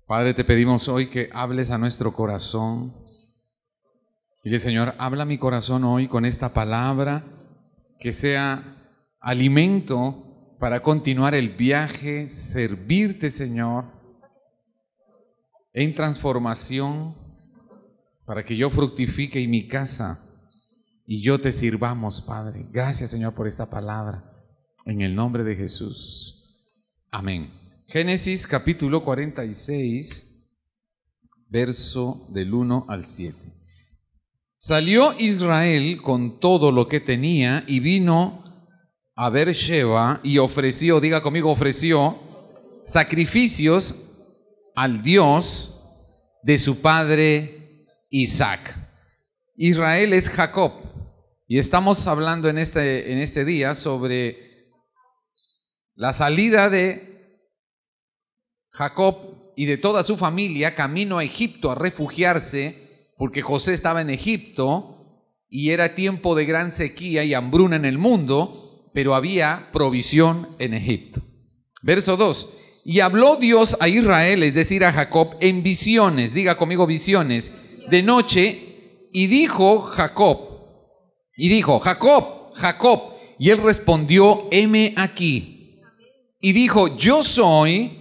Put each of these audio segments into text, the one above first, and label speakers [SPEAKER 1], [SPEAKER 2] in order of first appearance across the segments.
[SPEAKER 1] Padre, te pedimos hoy que hables a nuestro corazón. Dile, Señor, habla mi corazón hoy con esta palabra, que sea alimento para continuar el viaje, servirte, Señor, en transformación, para que yo fructifique y mi casa y yo te sirvamos, Padre. Gracias, Señor, por esta palabra. En el nombre de Jesús. Amén. Génesis capítulo 46, verso del 1 al 7. Salió Israel con todo lo que tenía y vino a Beersheba y ofreció, diga conmigo, ofreció sacrificios al Dios de su padre Isaac. Israel es Jacob y estamos hablando en este día sobre la salida de Jacob y de toda su familia camino a Egipto a refugiarse, porque José estaba en Egipto y era tiempo de gran sequía y hambruna en el mundo, pero había provisión en Egipto. Verso 2. Y habló Dios a Israel, es decir, a Jacob, en visiones, diga conmigo visiones, de noche, y dijo Jacob, Jacob, Jacob, y él respondió, heme aquí. Y dijo, yo soy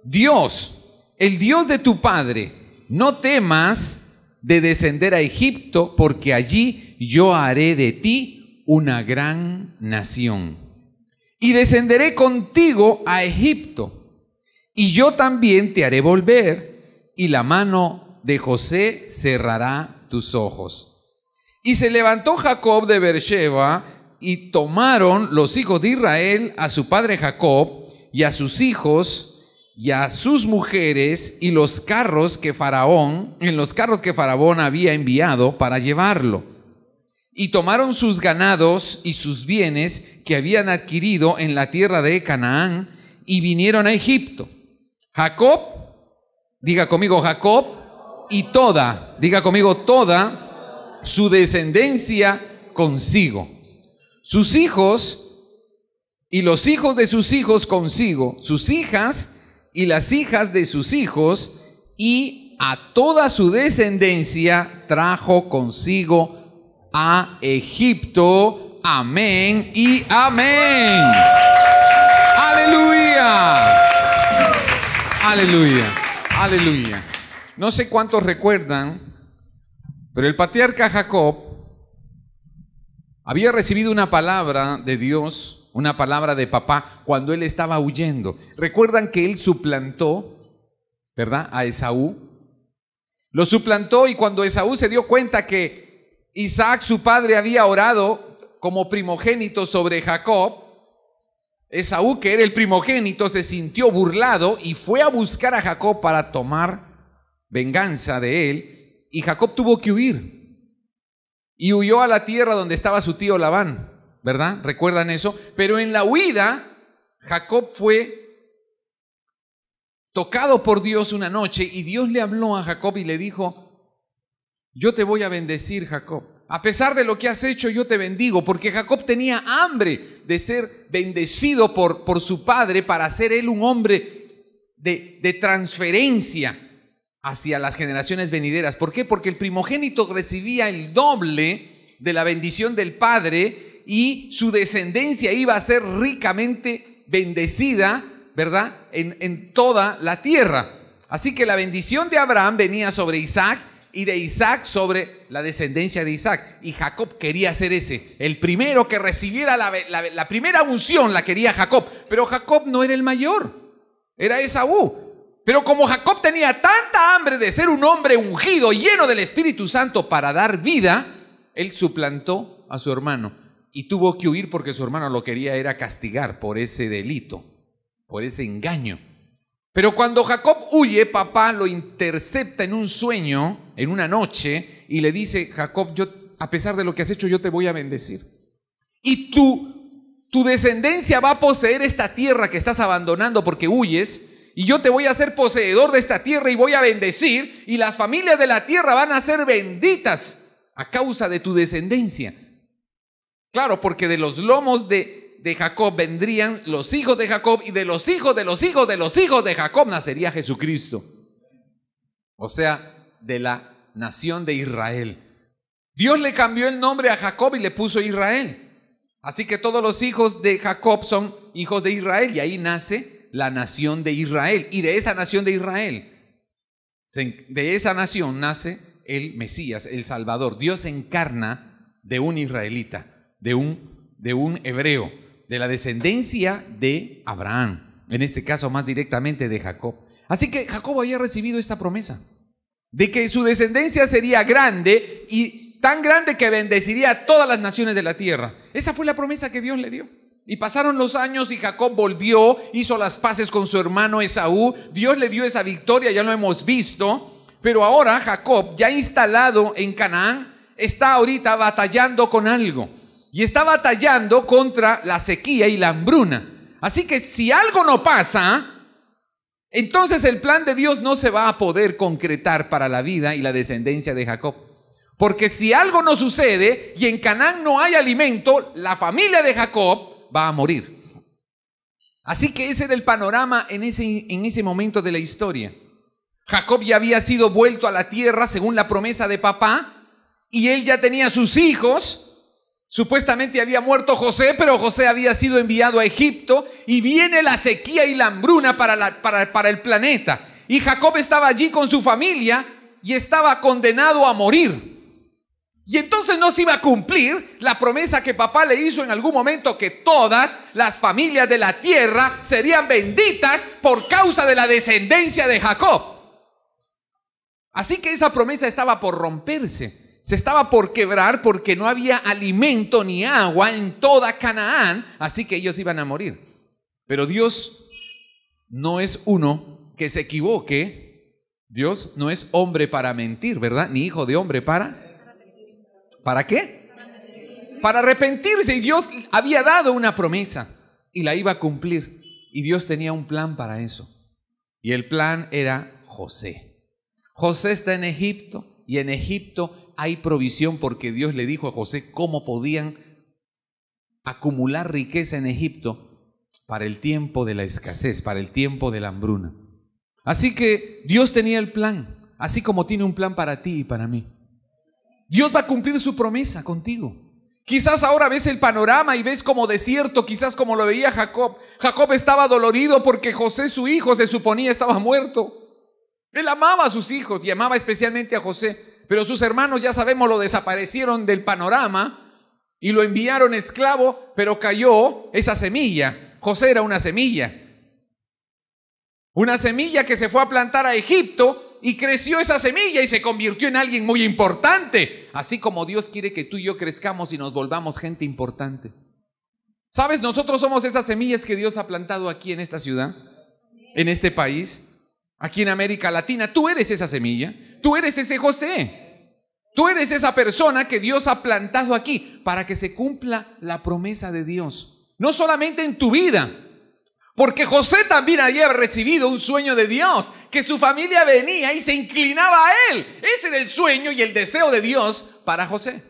[SPEAKER 1] Dios, el Dios de tu padre. No temas de descender a Egipto, porque allí yo haré de ti una gran nación. Y descenderé contigo a Egipto, y yo también te haré volver, y la mano de José cerrará tus ojos. Y se levantó Jacob de Beersheba, y tomaron los hijos de Israel a su padre Jacob, y a sus hijos, y a sus mujeres, y los carros que Faraón había enviado para llevarlo. Y tomaron sus ganados y sus bienes que habían adquirido en la tierra de Canaán, y vinieron a Egipto. Jacob, diga conmigo Jacob, y toda, diga conmigo toda su descendencia consigo. Sus hijos y los hijos de sus hijos consigo, sus hijas y las hijas de sus hijos, y a toda su descendencia trajo consigo a Egipto. Amén y amén. Aleluya. Aleluya. Aleluya. No sé cuántos recuerdan, pero el patriarca Jacob había recibido una palabra de Dios, una palabra de papá, cuando él estaba huyendo. Recuerdan que él suplantó, ¿verdad?, a Esaú. Lo suplantó, y cuando Esaú se dio cuenta que Isaac, su padre, había orado como primogénito sobre Jacob, Esaú, que era el primogénito, se sintió burlado y fue a buscar a Jacob para tomar venganza de él, y Jacob tuvo que huir. Y huyó a la tierra donde estaba su tío Labán, ¿verdad? ¿Recuerdan eso? Pero en la huida, Jacob fue tocado por Dios una noche, y Dios le habló a Jacob y le dijo, yo te voy a bendecir, Jacob. A pesar de lo que has hecho, yo te bendigo, porque Jacob tenía hambre de ser bendecido por su padre, para ser él un hombre de transferencia hacia las generaciones venideras. ¿Por qué? Porque el primogénito recibía el doble de la bendición del padre, y su descendencia iba a ser ricamente bendecida, ¿verdad?, en toda la tierra. Así que la bendición de Abraham venía sobre Isaac, y de Isaac sobre la descendencia de Isaac. Y Jacob quería ser ese, el primero que recibiera la primera unción, la quería Jacob. Pero Jacob no era el mayor, era Esaú. Pero como Jacob tenía tanta hambre de ser un hombre ungido, lleno del Espíritu Santo para dar vida, él suplantó a su hermano y tuvo que huir, porque su hermano lo quería era castigar por ese delito, por ese engaño. Pero cuando Jacob huye, papá lo intercepta en un sueño, en una noche, y le dice, Jacob, yo, a pesar de lo que has hecho, yo te voy a bendecir. Y tu descendencia va a poseer esta tierra que estás abandonando porque huyes, y yo te voy a hacer poseedor de esta tierra y voy a bendecir, y las familias de la tierra van a ser benditas a causa de tu descendencia. Claro, porque de los lomos de Jacob vendrían los hijos de Jacob, y de los hijos de los hijos de los hijos de Jacob nacería Jesucristo. o sea, de la nación de Israel. Dios le cambió el nombre a Jacob y le puso Israel. Así que todos los hijos de Jacob son hijos de Israel y ahí nace la nación de Israel. Y de esa nación de Israel, de esa nación nace el Mesías, el Salvador. Dios se encarna de un israelita, de un hebreo, de la descendencia de Abraham, en este caso más directamente de Jacob. Así que Jacob había recibido esta promesa de que su descendencia sería grande y tan grande que bendeciría a todas las naciones de la tierra. Esa fue la promesa que Dios le dio. Y pasaron los años y Jacob volvió, hizo las paces con su hermano Esaú. Dios le dio esa victoria, ya lo hemos visto. Pero ahora Jacob, ya instalado en Canaán, está ahorita batallando con algo. Y está batallando contra la sequía y la hambruna. Así que si algo no pasa, entonces el plan de Dios no se va a poder concretar para la vida y la descendencia de Jacob. Porque si algo no sucede y en Canaán no hay alimento, la familia de Jacob va a morir. Así que ese era el panorama en ese momento de la historia. Jacob ya había sido vuelto a la tierra según la promesa de papá y él ya tenía sus hijos. Supuestamente había muerto José, pero José había sido enviado a Egipto y viene la sequía y la hambruna para el planeta. Y Jacob estaba allí con su familia y estaba condenado a morir. Y entonces no se iba a cumplir la promesa que papá le hizo en algún momento, que todas las familias de la tierra serían benditas por causa de la descendencia de Jacob. Así que esa promesa estaba por romperse. Se estaba por quebrar porque no había alimento ni agua en toda Canaán, así que ellos iban a morir. Pero Dios no es uno que se equivoque. Dios no es hombre para mentir, ¿verdad? Ni hijo de hombre ¿para qué? Para arrepentirse. Y Dios había dado una promesa y la iba a cumplir. Y Dios tenía un plan para eso. Y el plan era José. José está en Egipto y en Egipto hay provisión porque Dios le dijo a José cómo podían acumular riqueza en Egipto para el tiempo de la escasez, para el tiempo de la hambruna. Así que Dios tenía el plan, así como tiene un plan para ti y para mí. Dios va a cumplir su promesa contigo. Quizás ahora ves el panorama y ves como desierto, quizás como lo veía Jacob. Jacob estaba dolorido porque José, su hijo, se suponía estaba muerto. Él amaba a sus hijos y amaba especialmente a José. Pero sus hermanos, ya sabemos, lo desaparecieron del panorama y lo enviaron esclavo, pero cayó esa semilla. José era una semilla. Una semilla que se fue a plantar a Egipto y creció esa semilla y se convirtió en alguien muy importante. Así como Dios quiere que tú y yo crezcamos y nos volvamos gente importante. ¿Sabes? Nosotros somos esas semillas que Dios ha plantado aquí en esta ciudad, en este país. Aquí en América Latina, tú eres esa semilla, tú eres ese José, tú eres esa persona que Dios ha plantado aquí para que se cumpla la promesa de Dios. No solamente en tu vida, porque José también había recibido un sueño de Dios, que su familia venía y se inclinaba a él. Ese era el sueño y el deseo de Dios para José.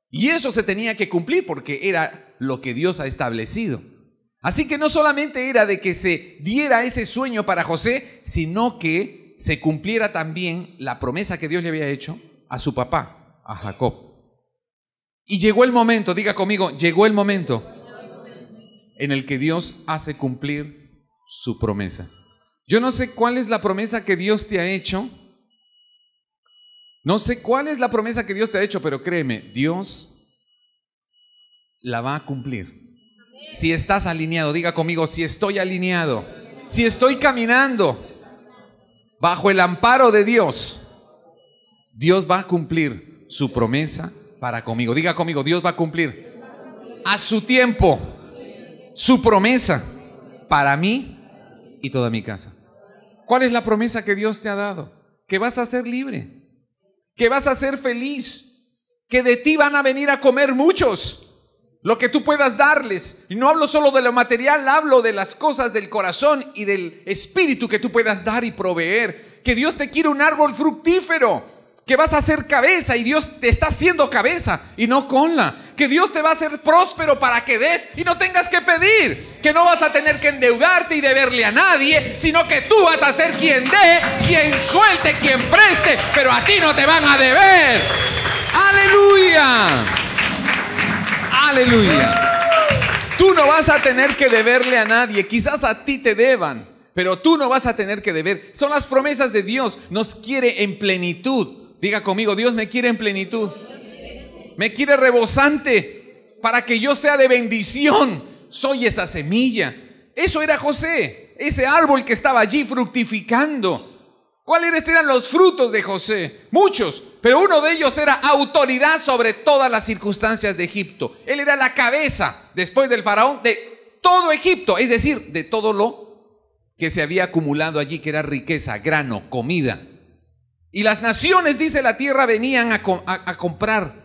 [SPEAKER 1] Y eso se tenía que cumplir porque era lo que Dios ha establecido. Así que no solamente era de que se diera ese sueño para José, sino que se cumpliera también la promesa que Dios le había hecho a su papá, a Jacob. Y llegó el momento, diga conmigo, llegó el momento en el que Dios hace cumplir su promesa. Yo no sé cuál es la promesa que Dios te ha hecho. No sé cuál es la promesa que Dios te ha hecho, pero créeme, Dios la va a cumplir. Si estás alineado, diga conmigo, si estoy alineado, si estoy caminando bajo el amparo de Dios, Dios va a cumplir su promesa para conmigo. Diga conmigo, Dios va a cumplir a su tiempo su promesa para mí y toda mi casa. ¿Cuál es la promesa que Dios te ha dado? Que vas a ser libre, que vas a ser feliz, que de ti van a venir a comer muchos. Lo que tú puedas darles. Y no hablo solo de lo material, hablo de las cosas del corazón y del espíritu que tú puedas dar y proveer. Que Dios te quiere un árbol fructífero, que vas a ser cabeza y Dios te está haciendo cabeza y no cola. que Dios te va a hacer próspero para que des y no tengas que pedir, que no vas a tener que endeudarte y deberle a nadie, sino que tú vas a ser quien dé, quien suelte, quien preste, pero a ti no te van a deber. ¡Aleluya! ¡Aleluya! Tú no vas a tener que deberle a nadie, quizás a ti te deban, pero tú no vas a tener que deber. Son las promesas de Dios, nos quiere en plenitud. Diga conmigo, Dios me quiere en plenitud. Me quiere rebosante para que yo sea de bendición. Soy esa semilla. Eso era José, ese árbol que estaba allí fructificando. ¿Cuáles eran los frutos de José? Muchos, pero uno de ellos era autoridad sobre todas las circunstancias de Egipto. Él era la cabeza, después del faraón, de todo Egipto, es decir, de todo lo que se había acumulado allí, que era riqueza, grano, comida. Y las naciones, dice la tierra, venían a comprar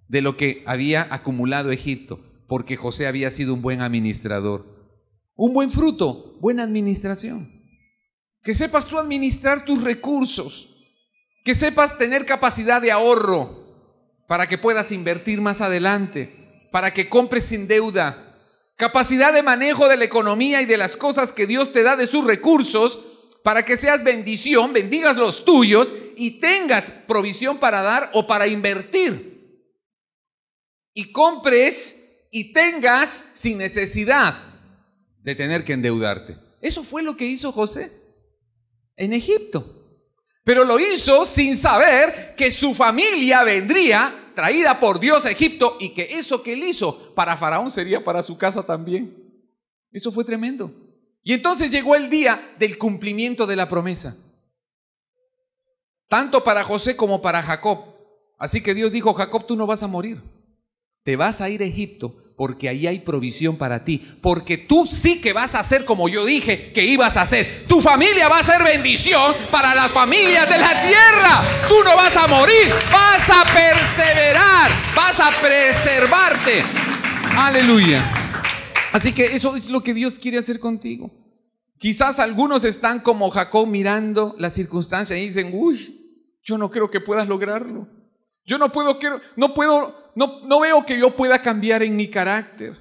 [SPEAKER 1] de lo que había acumulado Egipto, porque José había sido un buen administrador. Un buen fruto, buena administración. Que sepas tú administrar tus recursos, que sepas tener capacidad de ahorro para que puedas invertir más adelante, para que compres sin deuda, capacidad de manejo de la economía y de las cosas que Dios te da de sus recursos, para que seas bendición, bendigas los tuyos y tengas provisión para dar o para invertir. Y compres y tengas sin necesidad de tener que endeudarte. Eso fue lo que hizo José en Egipto. Pero lo hizo sin saber que su familia vendría traída por Dios a Egipto y que eso que él hizo para Faraón sería para su casa también. Eso fue tremendo. Y entonces llegó el día del cumplimiento de la promesa, tanto para José como para Jacob. Así que Dios dijo: Jacob, tú no vas a morir, te vas a ir a Egipto, porque ahí hay provisión para ti, porque tú sí que vas a hacer como yo dije que ibas a hacer. Tu familia va a ser bendición para las familias de la tierra. Tú no vas a morir, vas a perseverar, vas a preservarte. Aleluya. Así que eso es lo que Dios quiere hacer contigo. Quizás algunos están como Jacob mirando las circunstancias y dicen: uy, yo no creo que puedas lograrlo. Yo no veo que yo pueda cambiar en mi carácter.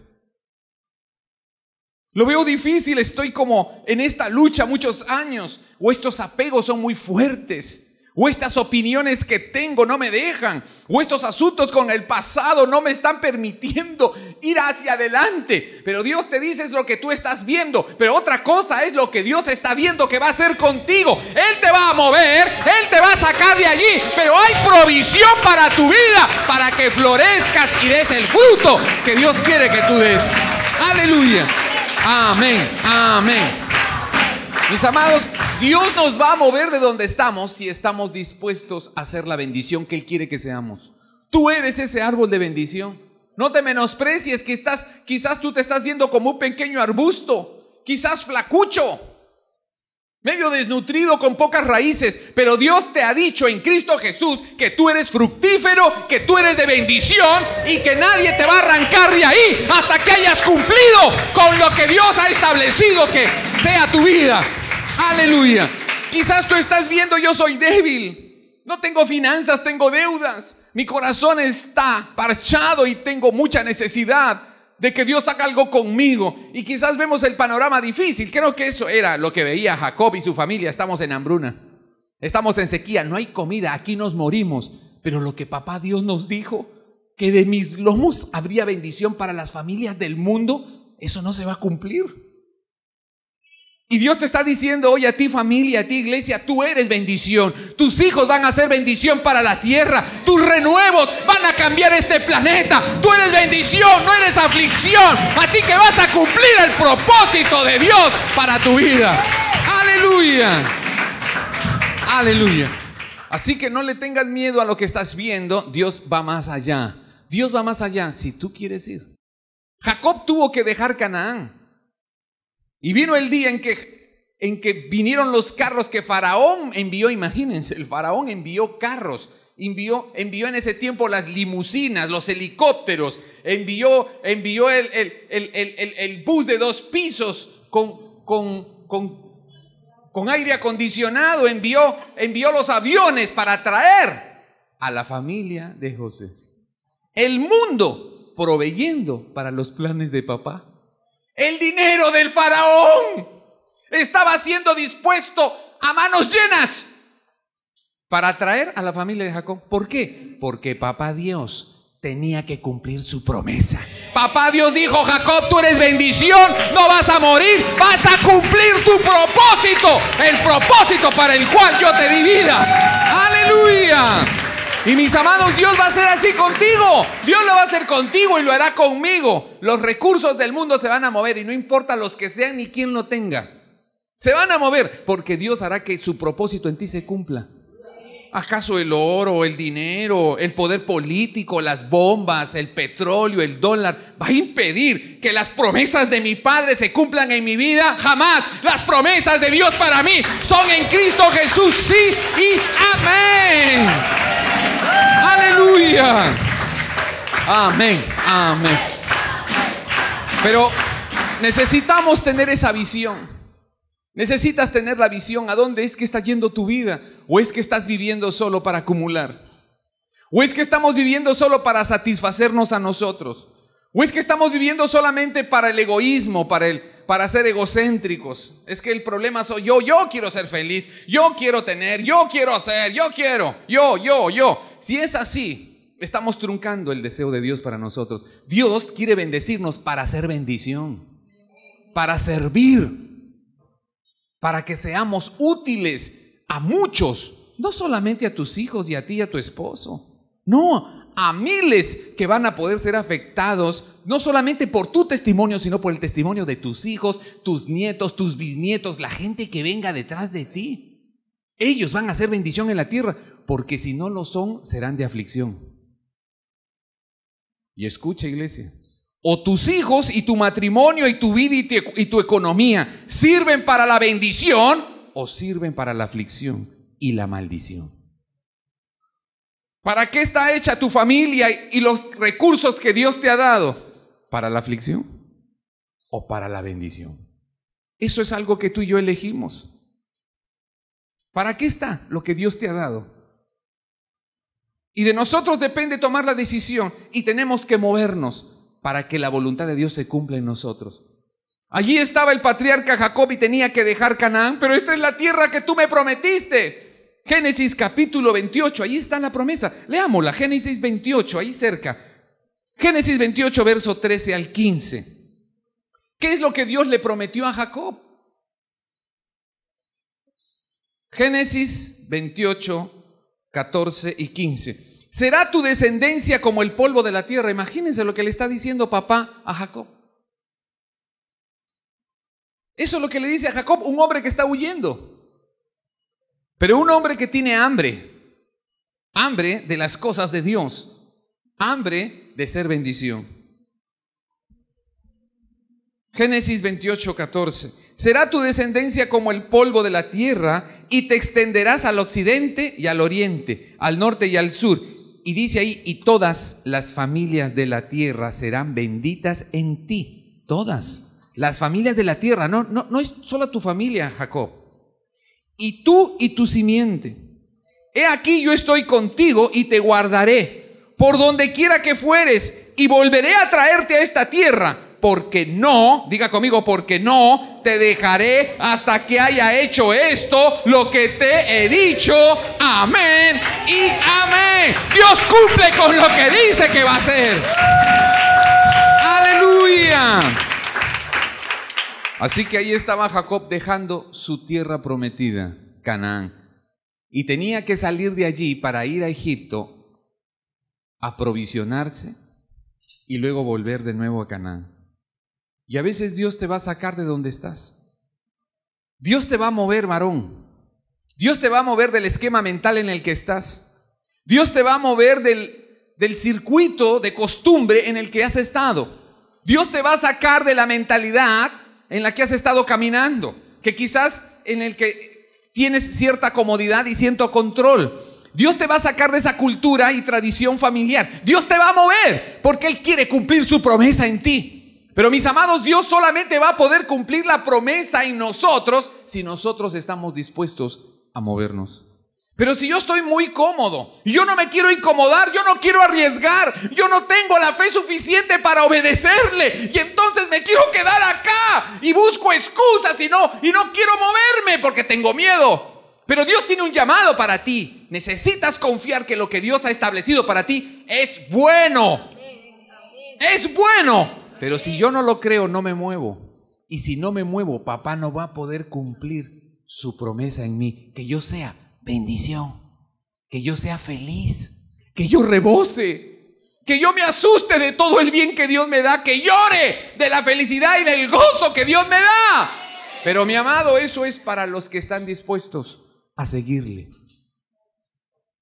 [SPEAKER 1] Lo veo difícil, estoy como en esta lucha muchos años, o estos apegos son muy fuertes, o estas opiniones que tengo no me dejan, o estos asuntos con el pasado no me están permitiendo ir hacia adelante. Pero Dios te dice: es lo que tú estás viendo, pero otra cosa es lo que Dios está viendo que va a hacer contigo. Él te va a mover, Él te va a sacar de allí, pero hay provisión para tu vida, para que florezcas y des el fruto que Dios quiere que tú des. Aleluya. Amén, amén. Mis amados, Dios nos va a mover de donde estamos si estamos dispuestos a hacer la bendición que Él quiere que seamos. Tú eres ese árbol de bendición. No te menosprecies, que quizás tú te estás viendo como un pequeño arbusto, quizás flacucho, medio desnutrido, con pocas raíces, pero Dios te ha dicho en Cristo Jesús que tú eres fructífero, que tú eres de bendición y que nadie te va a arrancar de ahí hasta que hayas cumplido con lo que Dios ha establecido que sea tu vida. Aleluya. Quizás tú estás viendo: yo soy débil, no tengo finanzas, tengo deudas, mi corazón está parchado y tengo mucha necesidad de que Dios haga algo conmigo. Y quizás vemos el panorama difícil. Creo que eso era lo que veía Jacob y su familia. Estamos en hambruna, estamos en sequía, no hay comida, aquí nos morimos. Pero lo que papá Dios nos dijo, que de mis lomos habría bendición para las familias del mundo, eso no se va a cumplir. Y Dios te está diciendo hoy a ti, familia, a ti, iglesia: tú eres bendición. Tus hijos van a ser bendición para la tierra. Tus renuevos van a cambiar este planeta. Tú eres bendición, no eres aflicción. Así que vas a cumplir el propósito de Dios para tu vida. Aleluya. Aleluya. Así que no le tengas miedo a lo que estás viendo. Dios va más allá. Dios va más allá si tú quieres ir. Jacob tuvo que dejar Canaán. Y vino el día en que vinieron los carros que Faraón envió. Imagínense, el Faraón envió carros, envió en ese tiempo las limusinas, los helicópteros, envió el bus de 2 pisos con aire acondicionado, envió los aviones para traer a la familia de José. El mundo proveyendo para los planes de papá. El dinero del faraón estaba siendo dispuesto a manos llenas para atraer a la familia de Jacob. ¿Por qué? Porque papá Dios tenía que cumplir su promesa. Papá Dios dijo: Jacob, tú eres bendición, no vas a morir, vas a cumplir tu propósito, el propósito para el cual yo te di vida. ¡Aleluya! Y mis amados, Dios va a ser así contigo. Dios lo va a hacer contigo y lo hará conmigo. Los recursos del mundo se van a mover y no importa los que sean ni quién lo tenga. Se van a mover porque Dios hará que su propósito en ti se cumpla. ¿Acaso el oro, el dinero, el poder político, las bombas, el petróleo, el dólar va a impedir que las promesas de mi Padre se cumplan en mi vida? Jamás. Las promesas de Dios para mí son en Cristo Jesús, sí y amén. Aleluya. Amén, amén. Pero necesitamos tener esa visión. Necesitas tener la visión. ¿A dónde es que está yendo tu vida? ¿O es que estás viviendo solo para acumular? ¿O es que estamos viviendo solo para satisfacernos a nosotros? ¿O es que estamos viviendo solamente para el egoísmo, para ser egocéntricos? Es que el problema soy yo quiero ser feliz, yo quiero tener, yo quiero hacer, yo quiero, yo. Si es así, estamos truncando el deseo de Dios para nosotros. Dios quiere bendecirnos para hacer bendición, para servir, para que seamos útiles a muchos, no solamente a tus hijos y a ti y a tu esposo, no, a miles que van a poder ser afectados, no solamente por tu testimonio, sino por el testimonio de tus hijos, tus nietos, tus bisnietos, la gente que venga detrás de ti. Ellos van a ser bendición en la tierra, porque si no lo son, serán de aflicción. Y escucha, iglesia, o tus hijos y tu matrimonio y tu vida y tu economía sirven para la bendición o sirven para la aflicción y la maldición. ¿Para qué está hecha tu familia y los recursos que Dios te ha dado? ¿Para la aflicción o para la bendición? Eso es algo que tú y yo elegimos. ¿Para qué está lo que Dios te ha dado? Y de nosotros depende tomar la decisión y tenemos que movernos para que la voluntad de Dios se cumpla en nosotros. Allí estaba el patriarca Jacob y tenía que dejar Canaán, pero esta es la tierra que tú me prometiste. Génesis capítulo 28, ahí está la promesa. Leámosla, Génesis 28, ahí cerca. Génesis 28, verso 13 al 15. ¿Qué es lo que Dios le prometió a Jacob? Génesis 28, 14 y 15. Será tu descendencia como el polvo de la tierra. Imagínense lo que le está diciendo papá a Jacob. Eso es lo que le dice a Jacob, un hombre que está huyendo. Pero un hombre que tiene hambre. Hambre de las cosas de Dios. Hambre de ser bendición. Génesis 28, 14. Será tu descendencia como el polvo de la tierra y te extenderás al occidente y al oriente, al norte y al sur. Y dice ahí, y todas las familias de la tierra serán benditas en ti. Todas las familias de la tierra, no es solo tu familia, Jacob. Y tú y tu simiente. He aquí yo estoy contigo y te guardaré por donde quiera que fueres y volveré a traerte a esta tierra. Porque no, diga conmigo, porque no te dejaré hasta que haya hecho esto, lo que te he dicho. Amén y amén. Dios cumple con lo que dice que va a hacer. Aleluya. Así que ahí estaba Jacob dejando su tierra prometida, Canaán. Y tenía que salir de allí para ir a Egipto a aprovisionarse y luego volver de nuevo a Canaán. Y a veces Dios te va a sacar de donde estás. Dios te va a mover, varón. Dios te va a mover del esquema mental en el que estás. Dios te va a mover del circuito de costumbre en el que has estado. Dios te va a sacar de la mentalidad en la que has estado caminando, que quizás en el que tienes cierta comodidad y cierto control. Dios te va a sacar de esa cultura y tradición familiar. Dios te va a mover porque Él quiere cumplir su promesa en ti. Pero mis amados, Dios solamente va a poder cumplir la promesa en nosotros si nosotros estamos dispuestos a movernos. Pero si yo estoy muy cómodo y yo no me quiero incomodar, yo no quiero arriesgar, yo no tengo la fe suficiente para obedecerle, y entonces me quiero quedar acá y busco excusas y no quiero moverme porque tengo miedo. Pero Dios tiene un llamado para ti. Necesitas confiar que lo que Dios ha establecido para ti es bueno. Es bueno. Pero si yo no lo creo, no me muevo. Y si no me muevo, papá no va a poder cumplir su promesa en mí, que yo sea bendición, que yo sea feliz, que yo rebose, que yo me asuste de todo el bien que Dios me da, que llore de la felicidad y del gozo que Dios me da. Pero mi amado, eso es para los que están dispuestos a seguirle.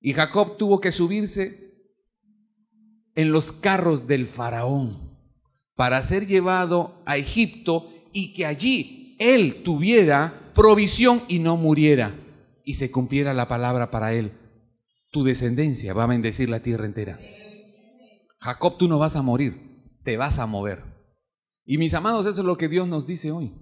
[SPEAKER 1] Y Jacob tuvo que subirse en los carros del faraón para ser llevado a Egipto y que allí él tuviera provisión y no muriera, y se cumpliera la palabra para él. Tu descendencia va a bendecir la tierra entera. Jacob, tú no vas a morir, te vas a mover. Y mis amados, eso es lo que Dios nos dice hoy.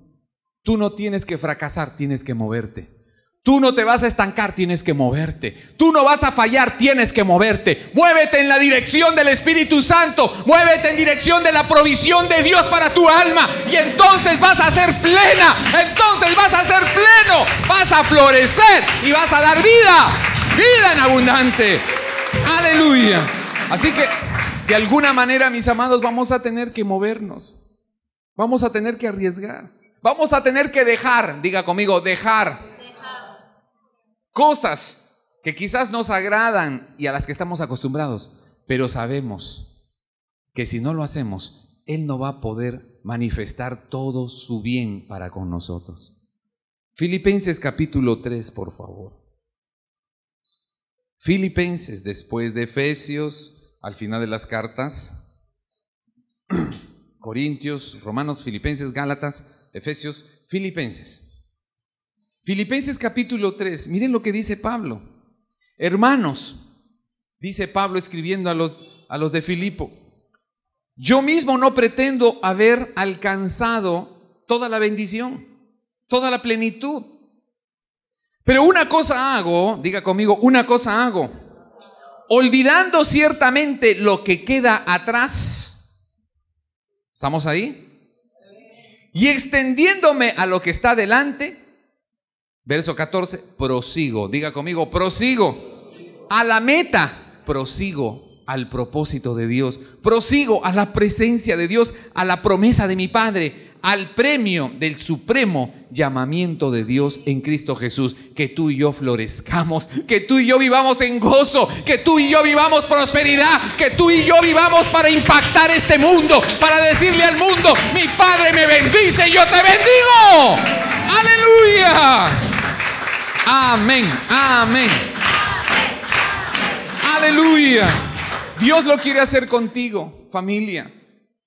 [SPEAKER 1] Tú no tienes que fracasar, tienes que moverte. Tú no te vas a estancar, tienes que moverte. Tú no vas a fallar, tienes que moverte. Muévete en la dirección del Espíritu Santo. Muévete en dirección de la provisión de Dios para tu alma. Y entonces vas a ser plena. Entonces vas a ser pleno. Vas a florecer y vas a dar vida. Vida en abundante. Aleluya. Así que, de alguna manera, mis amados, vamos a tener que movernos. Vamos a tener que arriesgar. Vamos a tener que dejar. Diga conmigo, dejar. Cosas que quizás nos agradan y a las que estamos acostumbrados, pero sabemos que si no lo hacemos, Él no va a poder manifestar todo su bien para con nosotros. Filipenses capítulo 3, por favor. Filipenses, después de Efesios, al final de las cartas, Corintios, Romanos, Filipenses, Gálatas, Efesios, Filipenses. Filipenses capítulo 3, miren lo que dice Pablo. Hermanos, dice Pablo escribiendo a los de Filipo, yo mismo no pretendo haber alcanzado toda la bendición, toda la plenitud. Pero una cosa hago, diga conmigo, una cosa hago, olvidando ciertamente lo que queda atrás. ¿Estamos ahí? Y extendiéndome a lo que está delante. Verso 14, prosigo, diga conmigo, prosigo a la meta, prosigo al propósito de Dios, prosigo a la presencia de Dios, a la promesa de mi Padre, al premio del supremo llamamiento de Dios en Cristo Jesús. Que tú y yo florezcamos, que tú y yo vivamos en gozo, que tú y yo vivamos prosperidad, que tú y yo vivamos para impactar este mundo, para decirle al mundo, mi Padre me bendice y yo te bendigo. ¡Aleluya! Amén, amén. Aleluya. Dios lo quiere hacer contigo, familia.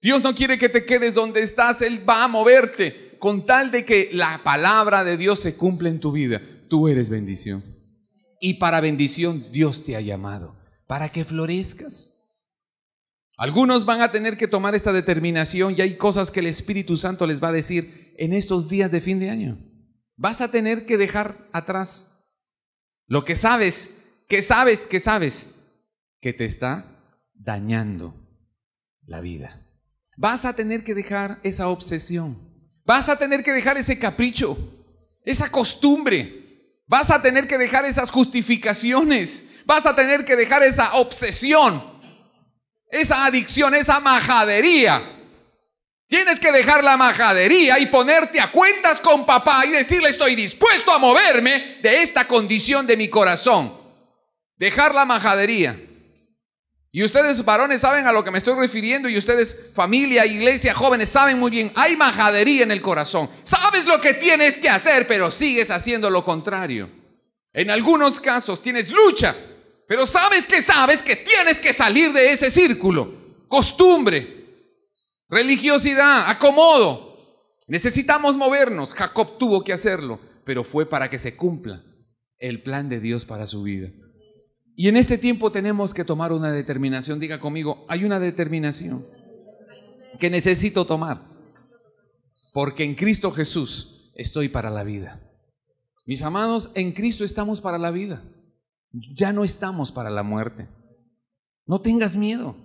[SPEAKER 1] Dios no quiere que te quedes donde estás. Él va a moverte con tal de que la palabra de Dios se cumpla en tu vida. Tú eres bendición. Y para bendición Dios te ha llamado, para que florezcas. Algunos van a tener que tomar esta determinación y hay cosas que el Espíritu Santo les va a decir en estos días de fin de año. Vas a tener que dejar atrás lo que sabes que te está dañando la vida. Vas a tener que dejar esa obsesión. Vas a tener que dejar ese capricho, esa costumbre. Vas a tener que dejar esas justificaciones. Vas a tener que dejar esa obsesión, esa adicción, esa majadería. Tienes que dejar la majadería y ponerte a cuentas con papá y decirle, estoy dispuesto a moverme de esta condición de mi corazón. Dejar la majadería. Y ustedes varones saben a lo que me estoy refiriendo, y ustedes familia, iglesia, jóvenes saben muy bien, hay majadería en el corazón. Sabes lo que tienes que hacer, pero sigues haciendo lo contrario. En algunos casos tienes lucha, pero sabes que tienes que salir de ese círculo. Costumbre, religiosidad, acomodo. Necesitamos movernos. Jacob tuvo que hacerlo, pero fue para que se cumpla el plan de Dios para su vida. Y en este tiempo tenemos que tomar una determinación. Diga conmigo, hay una determinación que necesito tomar, porque en Cristo Jesús estoy para la vida. Mis amados, en Cristo estamos para la vida. Ya no estamos para la muerte. No tengas miedo.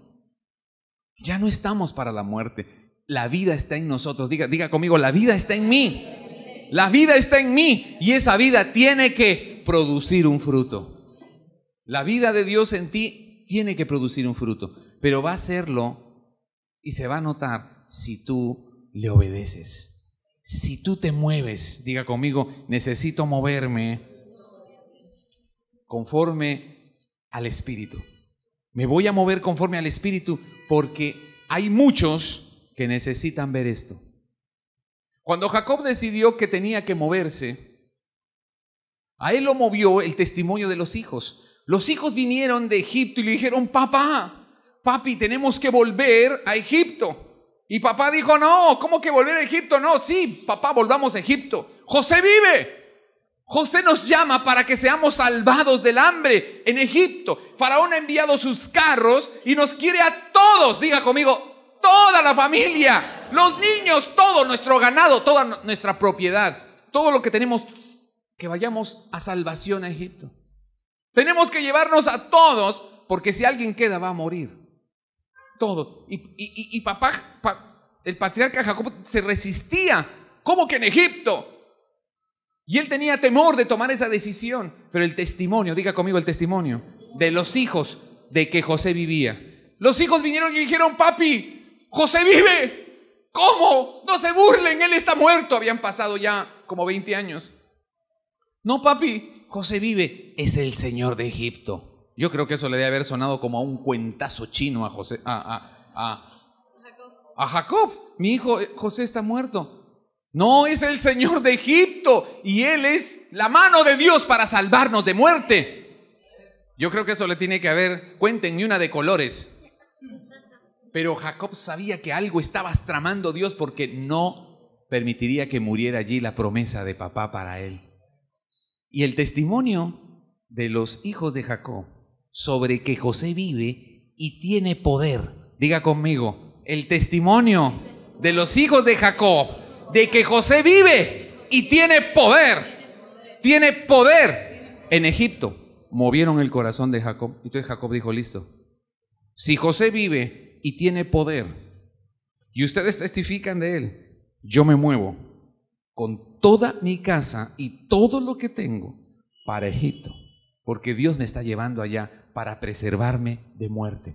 [SPEAKER 1] Ya no estamos para la muerte. La vida está en nosotros. Diga conmigo, la vida está en mí. La vida está en mí y esa vida tiene que producir un fruto. La vida de Dios en ti tiene que producir un fruto, pero va a hacerlo y se va a notar si tú le obedeces. Si tú te mueves, diga conmigo, necesito moverme conforme al Espíritu. Me voy a mover conforme al Espíritu porque hay muchos que necesitan ver esto. Cuando Jacob decidió que tenía que moverse, a él lo movió el testimonio de los hijos. Los hijos vinieron de Egipto y le dijeron: papi, tenemos que volver a Egipto. Y papá dijo: no, ¿cómo que volver a Egipto? No, sí, papá, volvamos a Egipto. José vive. José nos llama para que seamos salvados del hambre en Egipto. Faraón ha enviado sus carros y nos quiere a todos. Diga conmigo, toda la familia, los niños, todo nuestro ganado, toda nuestra propiedad, todo lo que tenemos, que vayamos a salvación a Egipto. Tenemos que llevarnos a todos, porque si alguien queda va a morir. Todos. Y papá, el patriarca Jacob se resistía. ¿Cómo que en Egipto? Y él tenía temor de tomar esa decisión. Pero el testimonio, diga conmigo el testimonio, de los hijos de que José vivía. Los hijos vinieron y dijeron: papi, José vive. ¿Cómo? No se burlen, él está muerto. Habían pasado ya como 20 años. No, papi, José vive. Es el Señor de Egipto. Yo creo que eso le debe haber sonado como a un cuentazo chino a José, a Jacob. Mi hijo José está muerto. No, es el Señor de Egipto y Él es la mano de Dios para salvarnos de muerte. Yo creo que eso le tiene que haber, cuéntenme una de colores. Pero Jacob sabía que algo estaba tramando Dios, porque no permitiría que muriera allí la promesa de papá para él. Y el testimonio de los hijos de Jacob sobre que José vive y tiene poder. Diga conmigo, el testimonio de los hijos de Jacob de que José vive y tiene poder en Egipto, movieron el corazón de Jacob. Entonces Jacob dijo: listo, si José vive y tiene poder y ustedes testifican de él, yo me muevo con toda mi casa y todo lo que tengo para Egipto, porque Dios me está llevando allá para preservarme de muerte.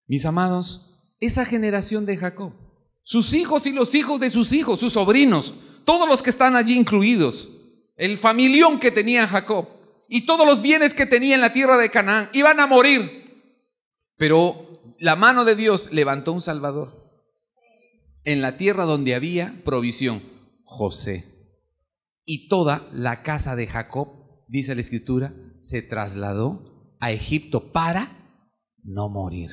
[SPEAKER 1] Mis amados, esa generación de Jacob, sus hijos y los hijos de sus hijos, sus sobrinos, todos los que están allí incluidos, el familión que tenía Jacob y todos los bienes que tenía en la tierra de Canaán, iban a morir. Pero la mano de Dios levantó un Salvador en la tierra donde había provisión: José. Y toda la casa de Jacob, dice la Escritura, se trasladó a Egipto para no morir.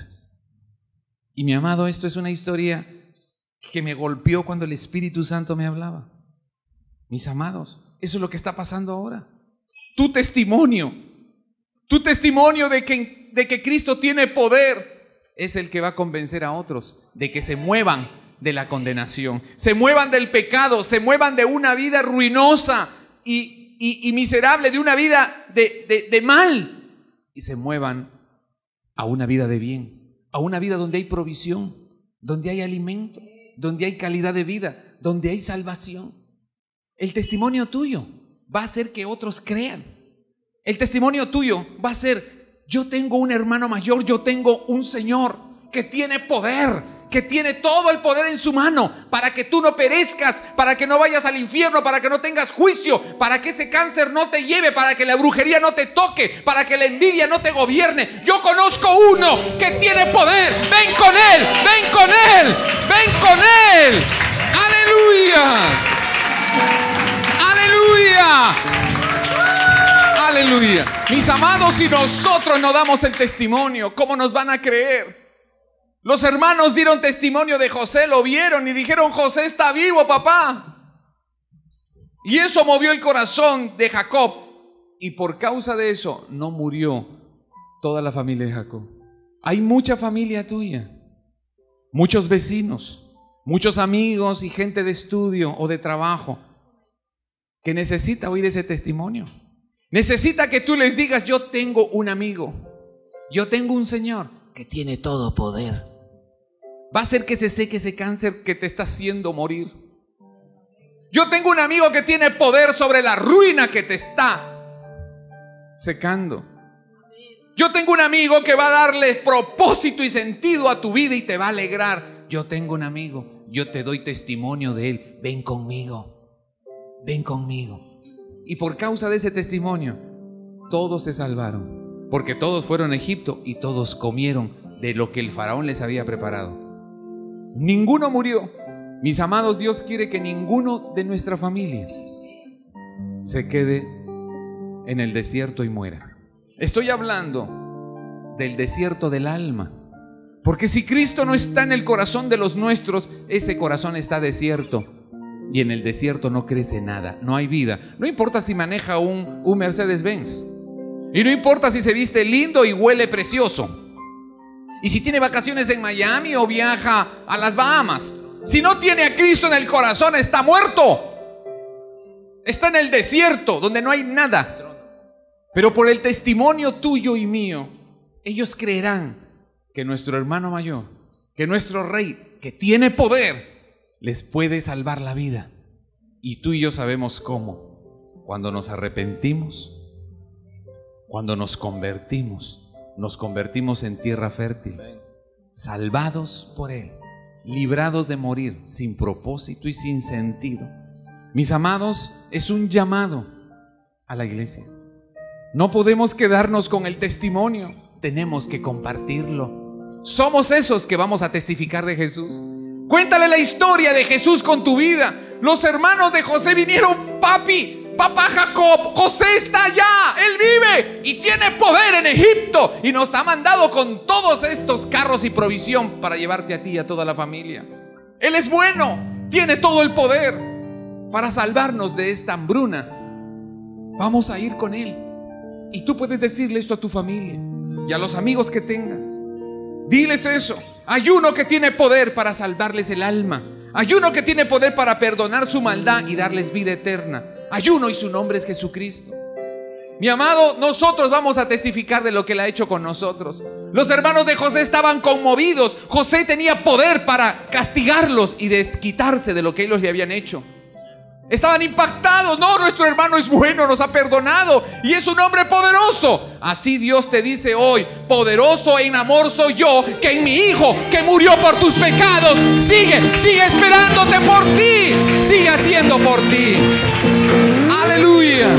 [SPEAKER 1] Y mi amado, esto es una historia que me golpeó cuando el Espíritu Santo me hablaba. Mis amados, eso es lo que está pasando ahora. Tu testimonio de que Cristo tiene poder es el que va a convencer a otros de que se muevan de la condenación, se muevan del pecado, se muevan de una vida ruinosa y miserable, de una vida de mal, y se muevan a una vida de bien, a una vida donde hay provisión, donde hay alimento, donde hay calidad de vida, donde hay salvación. El testimonio tuyo va a hacer que otros crean. El testimonio tuyo va a ser: yo tengo un hermano mayor, yo tengo un Señor que tiene poder, que tiene todo el poder en su mano para que tú no perezcas, para que no vayas al infierno, para que no tengas juicio, para que ese cáncer no te lleve, para que la brujería no te toque, para que la envidia no te gobierne. Yo conozco uno que tiene poder. Ven con él, ven con él, ven con él. Aleluya, aleluya, aleluya. Mis amados, si nosotros no damos el testimonio, ¿cómo nos van a creer? Los hermanos dieron testimonio de José, lo vieron y dijeron: José está vivo, papá. Y eso movió el corazón de Jacob. Y por causa de eso no murió toda la familia de Jacob. Hay mucha familia tuya, muchos vecinos, muchos amigos y gente de estudio o de trabajo que necesita oír ese testimonio. Necesita que tú les digas: yo tengo un amigo, yo tengo un Señor que tiene todo poder. Va a hacer que se seque ese cáncer que te está haciendo morir. Yo tengo un amigo que tiene poder sobre la ruina que te está secando. Yo tengo un amigo que va a darle propósito y sentido a tu vida y te va a alegrar. Yo tengo un amigo, yo te doy testimonio de él. Ven conmigo, ven conmigo. Y por causa de ese testimonio, todos se salvaron, porque todos fueron a Egipto y todos comieron de lo que el faraón les había preparado. Ninguno murió. Mis amados, Dios quiere que ninguno de nuestra familia se quede en el desierto y muera. Estoy hablando del desierto del alma, porque si Cristo no está en el corazón de los nuestros, ese corazón está desierto, y en el desierto no crece nada, no hay vida. No importa si maneja un Mercedes-Benz, y no importa si se viste lindo y huele precioso, y si tiene vacaciones en Miami o viaja a las Bahamas. Si no tiene a Cristo en el corazón, está muerto. Está en el desierto donde no hay nada. Pero por el testimonio tuyo y mío, ellos creerán que nuestro hermano mayor, que nuestro rey, que tiene poder, les puede salvar la vida. Y tú y yo sabemos cómo. Cuando nos arrepentimos, cuando nos convertimos en tierra fértil, salvados por Él, librados de morir sin propósito y sin sentido. Mis amados, es un llamado a la iglesia. No podemos quedarnos con el testimonio, tenemos que compartirlo. Somos esos que vamos a testificar de Jesús. Cuéntale la historia de Jesús con tu vida. Los hermanos de José vinieron: papá Jacob, José está allá, él vive y tiene poder en Egipto y nos ha mandado con todos estos carros y provisión para llevarte a ti y a toda la familia. Él es bueno, tiene todo el poder para salvarnos de esta hambruna. Vamos a ir con él. Y tú puedes decirle esto a tu familia y a los amigos que tengas. Diles eso. Hay uno que tiene poder para salvarles el alma. Hay uno que tiene poder para perdonar su maldad y darles vida eterna. Hay uno y su nombre es Jesucristo. Mi amado, nosotros vamos a testificar de lo que Él ha hecho con nosotros. Los hermanos de José estaban conmovidos. José tenía poder para castigarlos y desquitarse de lo que ellos le habían hecho. Estaban impactados. No, nuestro hermano es bueno, nos ha perdonado y es un hombre poderoso. Así Dios te dice hoy: poderoso en amor soy yo, que en mi Hijo que murió por tus pecados. Sigue esperándote por ti, sigue haciendo por ti. Aleluya,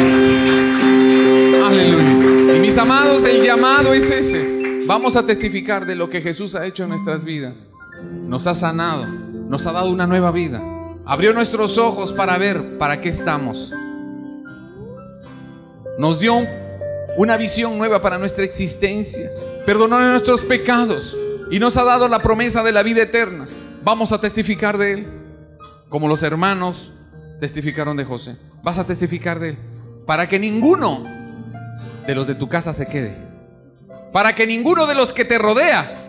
[SPEAKER 1] aleluya. Y mis amados, el llamado es ese. Vamos a testificar de lo que Jesús ha hecho en nuestras vidas. Nos ha sanado, nos ha dado una nueva vida. Abrió nuestros ojos para ver para qué estamos. Nos dio una visión nueva para nuestra existencia. Perdonó nuestros pecados y nos ha dado la promesa de la vida eterna. Vamos a testificar de Él, como los hermanos testificaron de José. Vas a testificar de Él, para que ninguno de los de tu casa se quede, para que ninguno de los que te rodea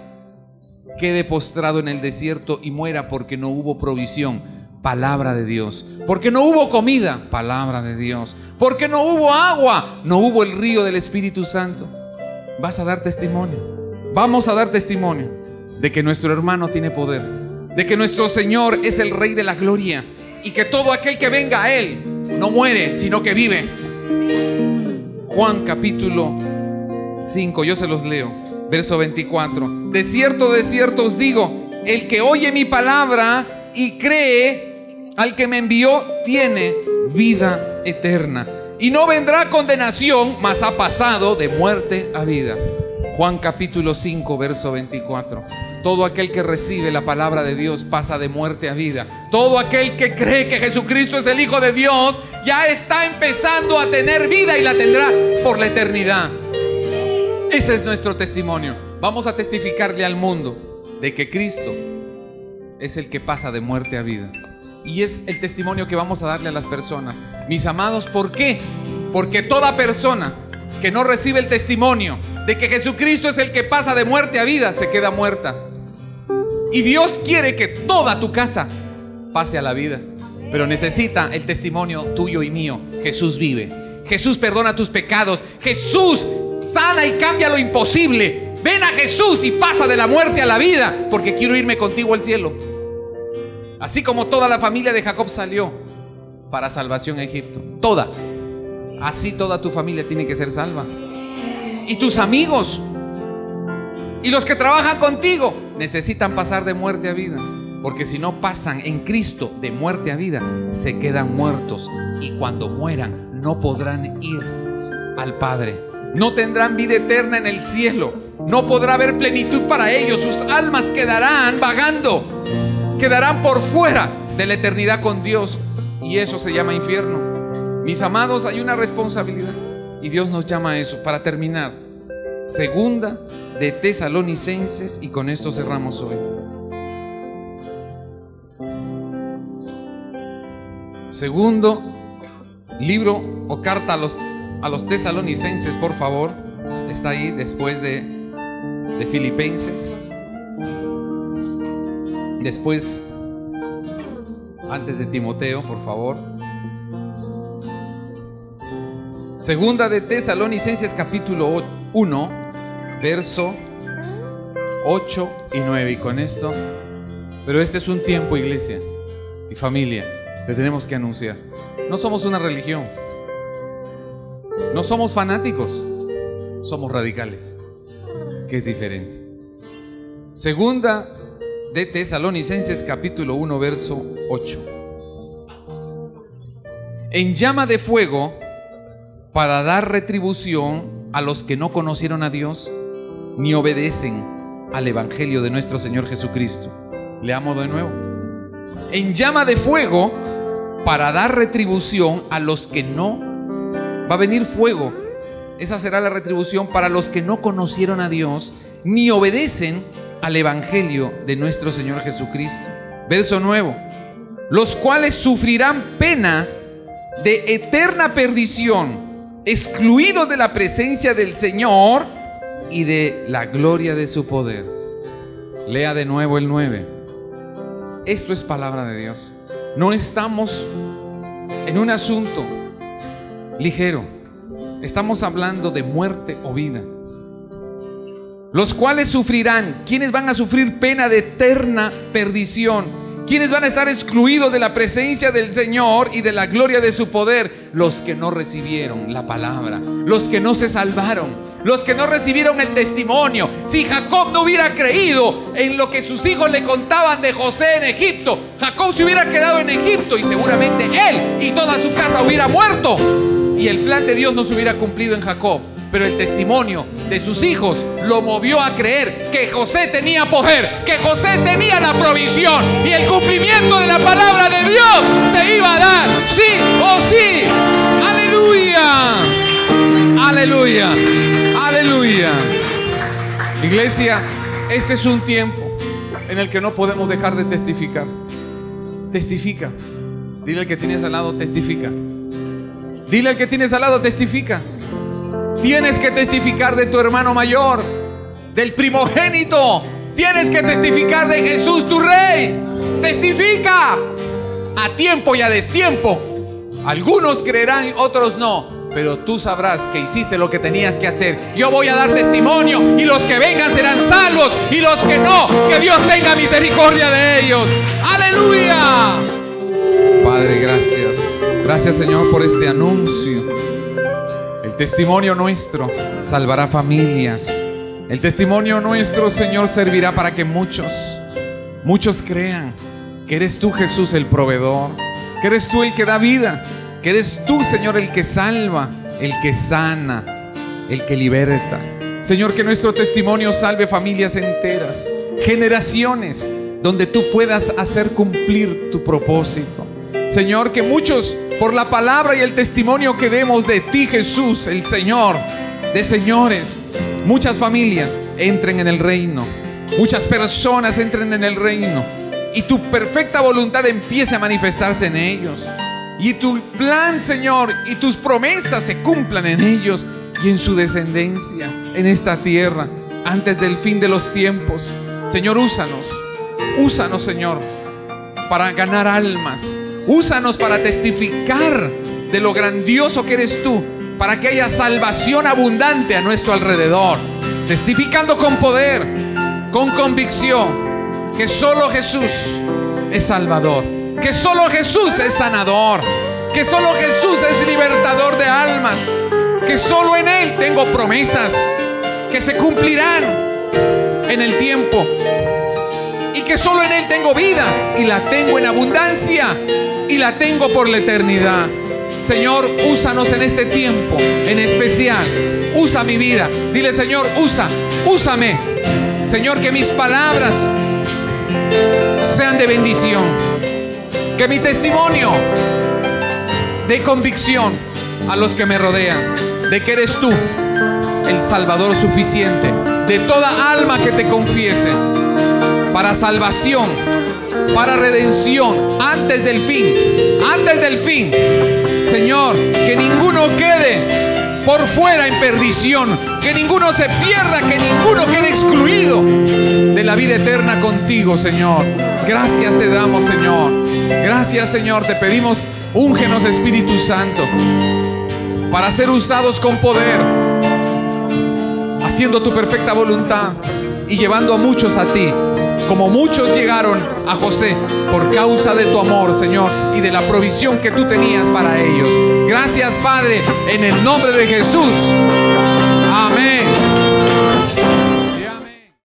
[SPEAKER 1] quede postrado en el desierto y muera porque no hubo provisión. Palabra de Dios. Porque no hubo comida. Palabra de Dios. Porque no hubo agua. No hubo el río del Espíritu Santo. Vas a dar testimonio. Vamos a dar testimonio de que nuestro hermano tiene poder, de que nuestro Señor es el Rey de la gloria y que todo aquel que venga a Él no muere, sino que vive. Juan capítulo 5, yo se los leo, verso 24. De cierto os digo, el que oye mi palabra y cree al que me envió tiene vida eterna y no vendrá condenación, mas ha pasado de muerte a vida. Juan capítulo 5, verso 24. Todo aquel que recibe la palabra de Dios pasa de muerte a vida. Todo aquel que cree que Jesucristo es el Hijo de Dios ya está empezando a tener vida y la tendrá por la eternidad. Ese es nuestro testimonio. Vamos a testificarle al mundo de que Cristo es el que pasa de muerte a vida. Y es el testimonio que vamos a darle a las personas. Mis amados, ¿por qué? Porque toda persona que no recibe el testimonio de que Jesucristo es el que pasa de muerte a vida, se queda muerta. Y Dios quiere que toda tu casa pase a la vida, pero necesita el testimonio tuyo y mío. Jesús vive. Jesús perdona tus pecados. Jesús sana y cambia lo imposible. Ven a Jesús y pasa de la muerte a la vida, porque quiero irme contigo al cielo. Así como toda la familia de Jacob salió para salvación a Egipto, toda, así toda tu familia tiene que ser salva. Y tus amigos y los que trabajan contigo necesitan pasar de muerte a vida, porque si no pasan en Cristo de muerte a vida, se quedan muertos, y cuando mueran no podrán ir al Padre, no tendrán vida eterna en el cielo, no podrá haber plenitud para ellos. Sus almas quedarán vagando, quedarán por fuera de la eternidad con Dios, y eso se llama infierno. Mis amados, hay una responsabilidad y Dios nos llama a eso. Para terminar, segunda de Tesalonicenses, y con esto cerramos hoy. Segundo libro o carta a los Tesalonicenses, por favor. Está ahí después de Filipenses. Después, antes de Timoteo, por favor. Segunda de Tesalonicenses, capítulo 1, verso 8 y 9. Y con esto, pero este es un tiempo, iglesia y familia, que tenemos que anunciar. No somos una religión, no somos fanáticos, somos radicales, que es diferente. Segunda de Tesalonicenses, capítulo 1, verso 8. En llama de fuego, para dar retribución a los que no conocieron a Dios ni obedecen al evangelio de nuestro Señor Jesucristo. Leamos de nuevo. En llama de fuego, para dar retribución a los que no. Va a venir fuego. Esa será la retribución para los que no conocieron a Dios ni obedecen al evangelio de nuestro Señor Jesucristo. Verso nuevo. Los cuales sufrirán pena de eterna perdición, excluidos de la presencia del Señor y de la gloria de su poder. Lea de nuevo el 9. Esto es palabra de Dios. No estamos en un asunto ligero. Estamos hablando de muerte o vida. Los cuales sufrirán. ¿Quiénes van a sufrir pena de eterna perdición? ¿Quiénes van a estar excluidos de la presencia del Señor y de la gloria de su poder? Los que no recibieron la palabra, los que no se salvaron, los que no recibieron el testimonio. Si Jacob no hubiera creído en lo que sus hijos le contaban de José en Egipto, Jacob se hubiera quedado en Egipto y seguramente él y toda su casa hubiera muerto, y el plan de Dios no se hubiera cumplido en Jacob. Pero el testimonio de sus hijos lo movió a creer que José tenía poder, que José tenía la provisión, y el cumplimiento de la palabra de Dios se iba a dar, sí o sí. Aleluya, aleluya, aleluya. Iglesia, este es un tiempo en el que no podemos dejar de testificar. Testifica. Dile al que tienes al lado, testifica. Dile al que tienes al lado, testifica. Tienes que testificar de tu hermano mayor, del primogénito. Tienes que testificar de Jesús, tu Rey. Testifica a tiempo y a destiempo. Algunos creerán, otros no, pero tú sabrás que hiciste lo que tenías que hacer. Yo voy a dar testimonio, y los que vengan serán salvos, y los que no, que Dios tenga misericordia de ellos. ¡Aleluya! Padre, gracias. Gracias, Señor, por este anuncio. El testimonio nuestro salvará familias. El testimonio nuestro, Señor, servirá para que muchos crean que eres tú, Jesús, el proveedor, que eres tú el que da vida, que eres tú, Señor, el que salva, el que sana, el que liberta. Señor, que nuestro testimonio salve familias enteras, generaciones, donde tú puedas hacer cumplir tu propósito. Señor, que muchos, por la palabra y el testimonio que demos de ti, Jesús, el Señor de señores, muchas familias entren en el reino, muchas personas entren en el reino, y tu perfecta voluntad empiece a manifestarse en ellos, y tu plan, Señor, y tus promesas se cumplan en ellos y en su descendencia en esta tierra antes del fin de los tiempos. Señor, úsanos, Señor, para ganar almas. Úsanos para testificar de lo grandioso que eres tú para que haya salvación abundante a nuestro alrededor, testificando con poder, con convicción, que solo Jesús es Salvador, que solo Jesús es sanador, que solo Jesús es libertador de almas, que solo en Él tengo promesas que se cumplirán en el tiempo, y que solo en Él tengo vida, y la tengo en abundancia, y la tengo por la eternidad. Señor, úsanos en este tiempo en especial. Usa mi vida. Dile: Señor, úsame. Señor, que mis palabras sean de bendición, que mi testimonio dé convicción a los que me rodean de que eres tú el Salvador suficiente de toda alma que te confiese, para salvación, para redención, antes del fin. Señor, que ninguno quede por fuera en perdición, que ninguno se pierda, que ninguno quede excluido de la vida eterna contigo, Señor. Gracias te damos, Señor. Gracias, Señor. Te pedimos, úngenos, Espíritu Santo, para ser usados con poder, haciendo tu perfecta voluntad y llevando a muchos a ti, como muchos llegaron a José por causa de tu amor, Señor, y de la provisión que tú tenías para ellos. Gracias, Padre, en el nombre de Jesús. Amén.